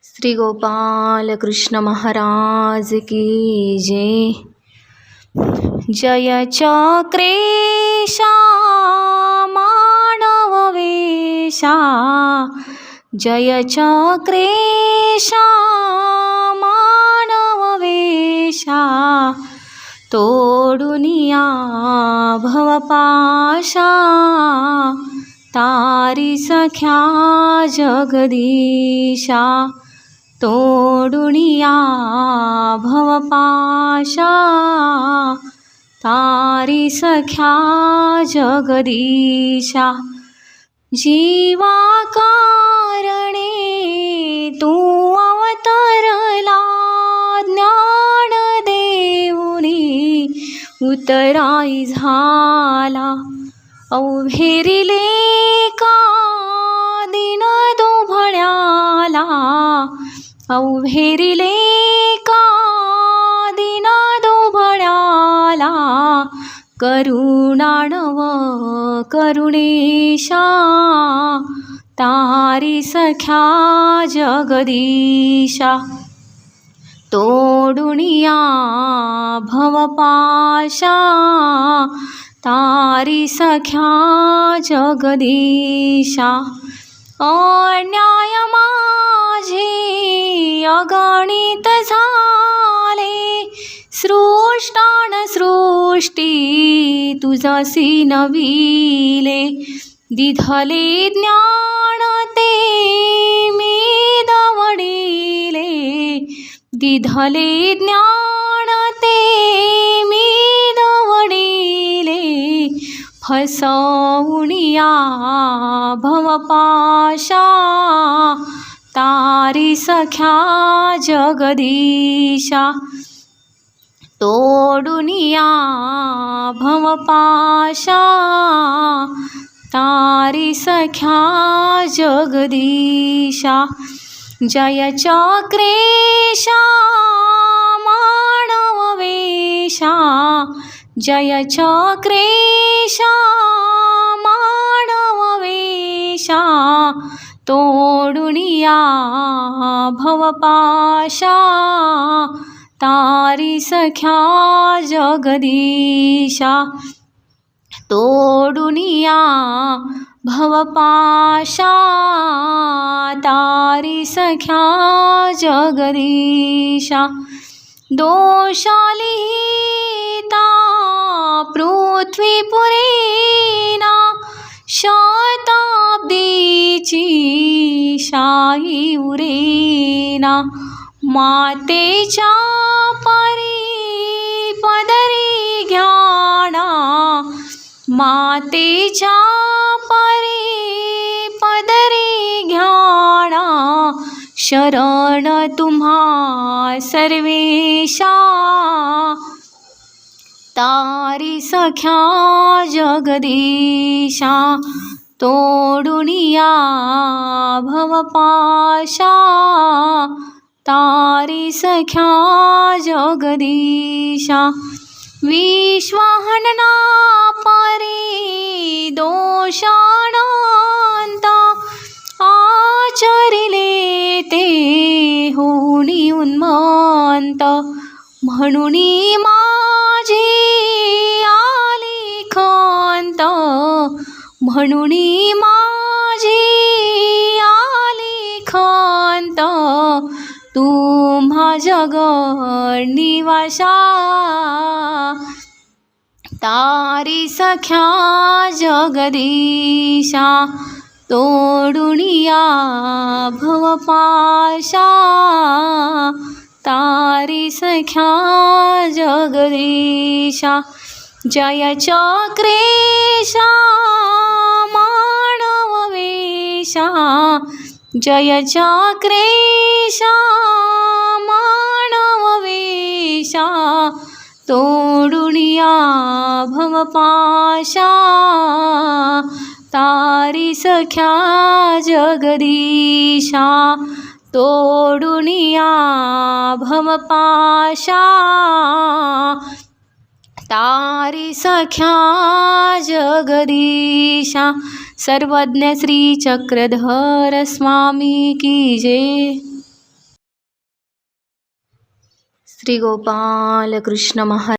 श्री गोपाल कृष्ण महाराज की जय। जय चक्रेशा मानव वेशा, जय चक्रेशा मानव वेशा, तोडुनिया भवपाशा, तारी सख्या जगदीशा, तोडुनिया भवपाशा, तारी सख्या जगदीशा। जीवा कारणे तू अवतरला, ज्ञान देऊनी उतराई झाला। अवघेरिले का दिन दुभळ्याला, अवघेरिले का दिन दुभळ्याला, करुणाणव करुणेशा, तारी सख्या जगदीशा। तोडुनिया भवपाशा, तारी सख्या जगदीशा। अन्याय माझे अगणित झाले, सृष्टान सृष्टी तुझसी नविले। दिधले ज्ञान ते मी दवडिले, दिधले ज्ञान ते मी दवडिले। फसवुनिया भवपाशा, तारी सख्या जगदीशा। तोडुनिया भवपाशा, तारी सख्या जगदीशा। जय चक्रेशा मानव वेशा, जय चक्रेशा मानव वेशा, तोडुनिया भवपाशा, तारी सख्या जगदीशा। तोडुनिया भवपाशा, तारी सख्या जगदीशा। दोषालिहिता पृथ्वीपुरीना, शताब्दीची शाही उरेना। मातेच्या परी पदरी घ्याणा, मातेच्या परी पदरी घ्याणा। शरण तुम्हा सर्वेशा, तारी सख्या जगदीशा। तोडुनिया भवपाशा, तारी सख्या जगदीशा। विश्वाहनना परी दोषानंत, आचरिले ते होणी उन्मंत। म्हणुनी माझी आली खंत, म्हणुनी माझी आली खंत। तुम्हा जग निवासा, तारी सख्या जगदीशा। तोडुनिया भवपाशा, तारी सख्या जगदीशा। जय चक्रेशा मानव वेशा, जय चक्रेशा मानव वेशा, तोडुनिया भवपाशा, तारी सख्या जगदीशा। तोडुनिया भवपाशा, तारी सख्या जगदीशा। सर्वज्ञ श्री चक्रधर स्वामी की जय। श्री गोपाल कृष्ण महाराज